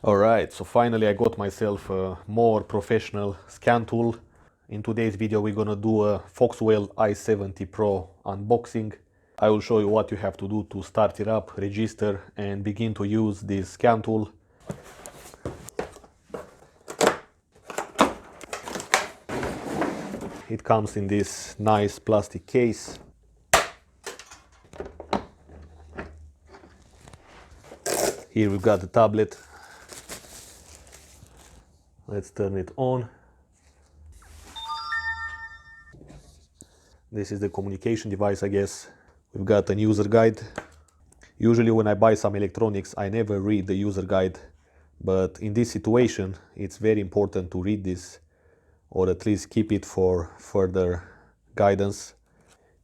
Alright, so finally I got myself a more professional scan tool. In today's video we're gonna do a Foxwell i70 Pro unboxing. I will show you what you have to do to start it up, register and begin to use this scan tool. It comes in this nice plastic case. Here we've got the tablet. Let's turn it on. This is the communication device, I guess. We've got a user guide. Usually when I buy some electronics, I never read the user guide. But in this situation, it's very important to read this, or at least keep it for further guidance.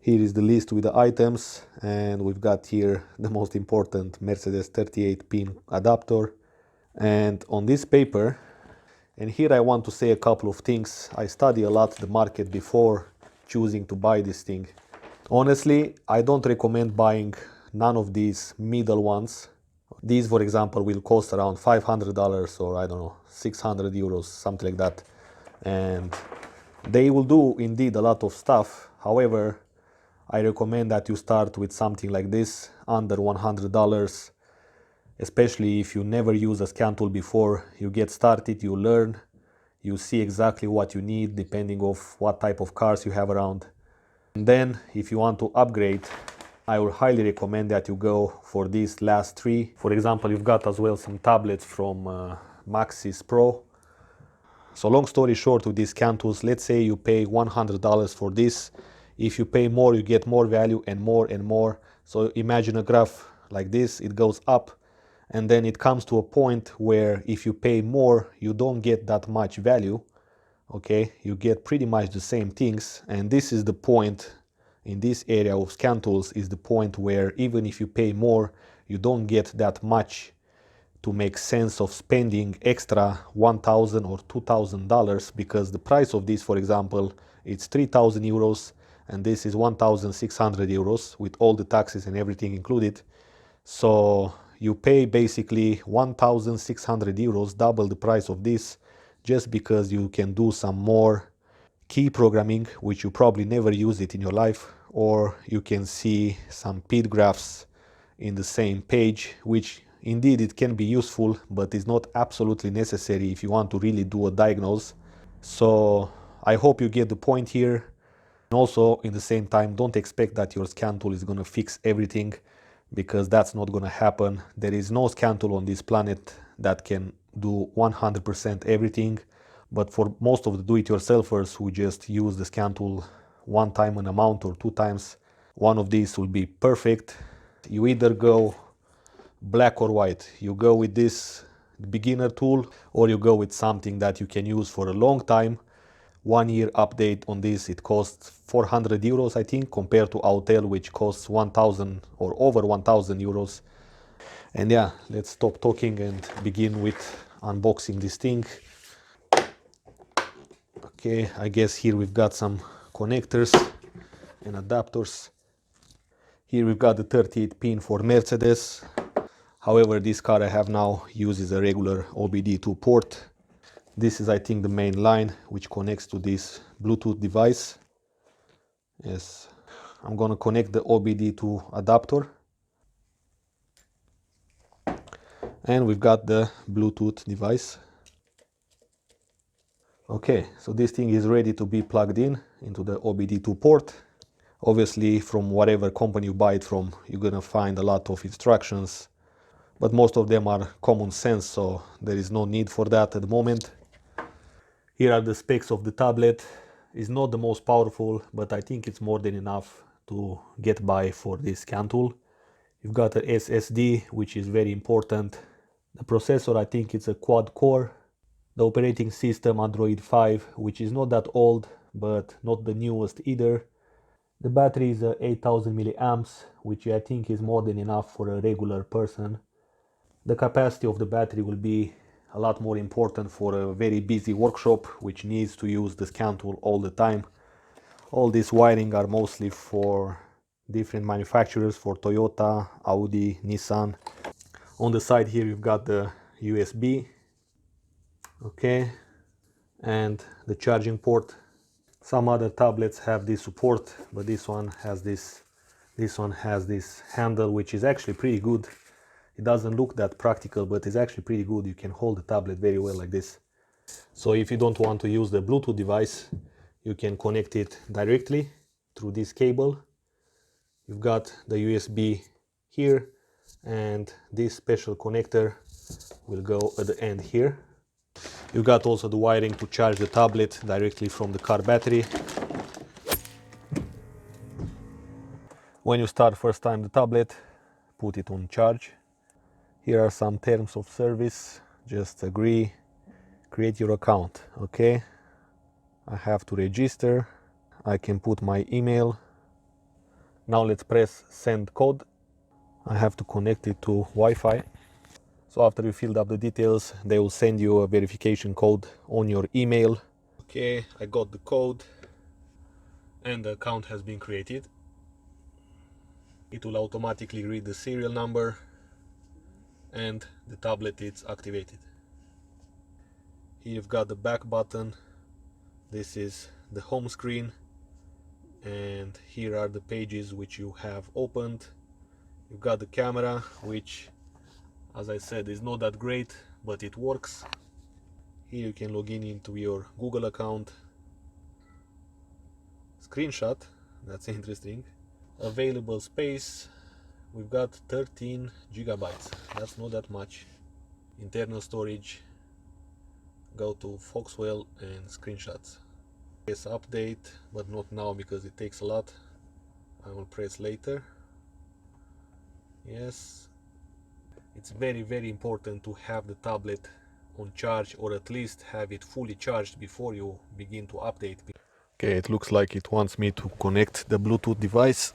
Here is the list with the items, and we've got here the most important Mercedes 38-pin adapter. And on this paper, and here I want to say a couple of things. I study a lot the market before choosing to buy this thing. Honestly, I don't recommend buying none of these middle ones. These, for example, will cost around $500 or I don't know, 600 euros, something like that. And they will do indeed a lot of stuff. However, I recommend that you start with something like this, under $100. Especially if you never use a scan tool before, you get started, you learn, you see exactly what you need depending on what type of cars you have around. And then if you want to upgrade, I would highly recommend that you go for these last three. For example, you've got as well some tablets from Maxis Pro. So long story short, with these scan tools, let's say you pay $100 for this. If you pay more, you get more value and more and more. So imagine a graph like this, it goes up. And then it comes to a point where if you pay more, you don't get that much value. Okay, you get pretty much the same things. And this is the point in this area of scan tools, is the point where even if you pay more, you don't get that much to make sense of spending extra $1,000 or $2,000, because the price of this, for example, it's 3,000 euros and this is 1,600 euros with all the taxes and everything included. So you pay basically 1,600 euros, double the price of this, just because you can do some more key programming, which you probably never use it in your life, or you can see some PID graphs in the same page, which indeed it can be useful, but it's not absolutely necessary if you want to really do a diagnose. So I hope you get the point here. And also, in the same time, don't expect that your scan tool is going to fix everything, because that's not going to happen. There is no scan tool on this planet that can do 100% everything. But for most of the do-it-yourselfers who just use the scan tool one time an amount or 2 times, one of these will be perfect. You either go black or white. You go with this beginner tool, or you go with something that you can use for a long time. 1 year update on this, it costs 400 euros, I think, compared to Autel, which costs 1,000 or over 1,000 euros. And yeah, let's stop talking and begin with unboxing this thing. Okay, I guess here we've got some connectors and adapters. Here we've got the 38 pin for Mercedes. However, this car I have now uses a regular OBD2 port. This is, I think, the main line which connects to this Bluetooth device. Yes, I'm gonna connect the OBD2 adapter. And we've got the Bluetooth device. Okay, so this thing is ready to be plugged in into the OBD2 port. Obviously, from whatever company you buy it from, you're gonna find a lot of instructions, but most of them are common sense, so there is no need for that at the moment. Here are the specs of the tablet. It's not the most powerful, but I think it's more than enough to get by for this scan tool. You've got a SSD, which is very important. The processor, I think it's a quad core. The operating system, Android 5, which is not that old, but not the newest either. The battery is 8,000 milliamps, which I think is more than enough for a regular person. The capacity of the battery will be a lot more important for a very busy workshop, which needs to use the scan tool all the time. All this wiring are mostly for different manufacturers, for Toyota, Audi, Nissan. On the side here you've got the USB, okay, and the charging port. Some other tablets have this support, but this one has this handle, which is actually pretty good. It doesn't look that practical, but it's actually pretty good. You can hold the tablet very well like this. So if you don't want to use the Bluetooth device, you can connect it directly through this cable. You've got the USB here, and this special connector will go at the end here. You've got also the wiring to charge the tablet directly from the car battery. When you start first time the tablet, put it on charge. Here are some terms of service. Just agree, create your account, okay? I have to register. I can put my email. Now let's press send code. I have to connect it to Wi-Fi. So after you filled up the details, they will send you a verification code on your email. Okay, I got the code and the account has been created. It will automatically read the serial number and the tablet is activated. Here you've got the back button. This is the home screen, and here are the pages which you have opened. You've got the camera, which, as I said, is not that great, but it works. Here you can log in into your Google account. Screenshot, that's interesting. Available space, we've got 13 gigabytes. That's not that much. Internal storage, go to Foxwell and screenshots. Press update, but not now because it takes a lot. I will press later. Yes. It's very important to have the tablet on charge, or at least have it fully charged before you begin to update. Okay, it looks like it wants me to connect the Bluetooth device.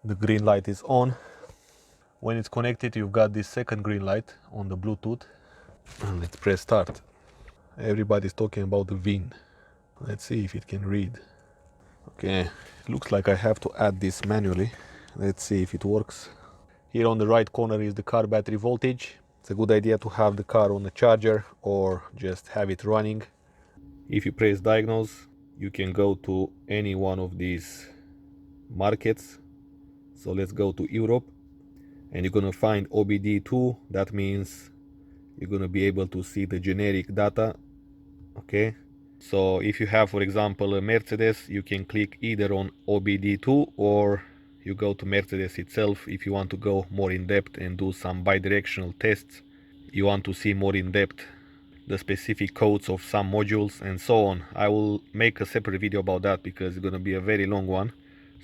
The green light is on. When it's connected, you've got this second green light on the Bluetooth. And let's press start. Everybody's talking about the VIN. Let's see if it can read. Okay, it looks like I have to add this manually. Let's see if it works. Here on the right corner is the car battery voltage. It's a good idea to have the car on a charger or just have it running. If you press diagnose, you can go to any one of these markets. So let's go to Europe, and you're gonna find OBD2. That means you're gonna be able to see the generic data. Okay, so if you have, for example, a Mercedes, you can click either on OBD2 or you go to Mercedes itself if you want to go more in depth and do some bidirectional tests. You want to see more in depth the specific codes of some modules and so on. I will make a separate video about that because it's going to be a very long one.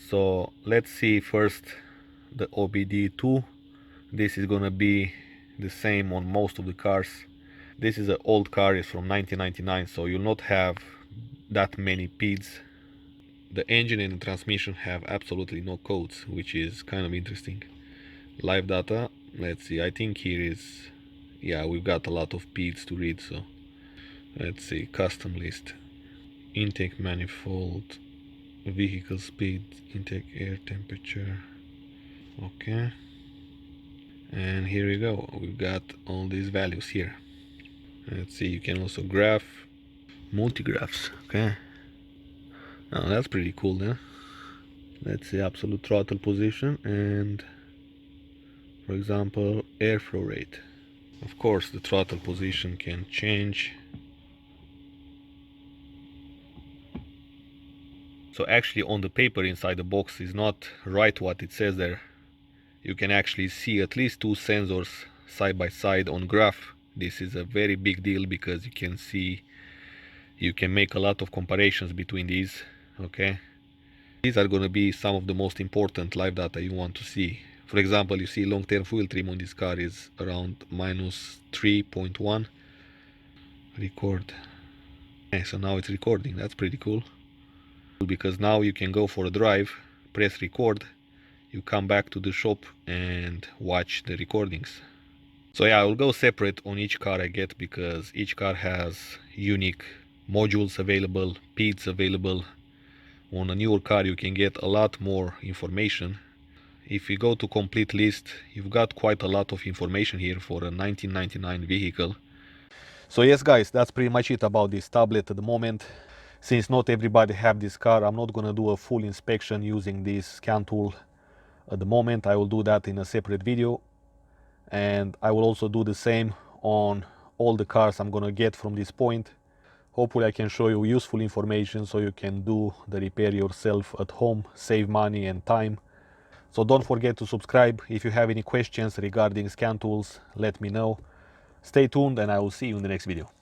So let's see first the OBD2. This is going to be the same on most of the cars. This is an old car, it's from 1999, so you'll not have that many PIDs. The engine and the transmission have absolutely no codes, which is kind of interesting. Live data, let's see, I think here is, yeah, we've got a lot of PIDs to read, so let's see, custom list. Intake manifold, vehicle speed, intake air temperature, okay. And here we go, we've got all these values here. Let's see, you can also graph, multi-graphs, okay. Oh, that's pretty cool, huh? Let's see, absolute throttle position and, for example, airflow rate. Of course, the throttle position can change. So actually on the paper inside the box is not right what it says there. You can actually see at least two sensors side by side on graph. This is a very big deal because you can see, you can make a lot of comparisons between these, okay. These are going to be some of the most important live data you want to see. For example, you see long-term fuel trim on this car is around minus 3.1. Record. Okay, so now it's recording. That's pretty cool. Because now you can go for a drive, press record, you come back to the shop and watch the recordings. So yeah, I will go separate on each car I get because each car has unique modules available, PIDs available. On a newer car you can get a lot more information. if we go to complete list, you've got quite a lot of information here for a 1999 vehicle. So yes guys, that's pretty much it about this tablet at the moment. Since not everybody have this car, I'm not gonna do a full inspection using this scan tool at the moment. I will do that in a separate video, and I will also do the same on all the cars I'm gonna get from this point. Hopefully I can show you useful information so you can do the repair yourself at home, save money and time. So don't forget to subscribe. If you have any questions regarding scan tools, let me know. Stay tuned and I will see you in the next video.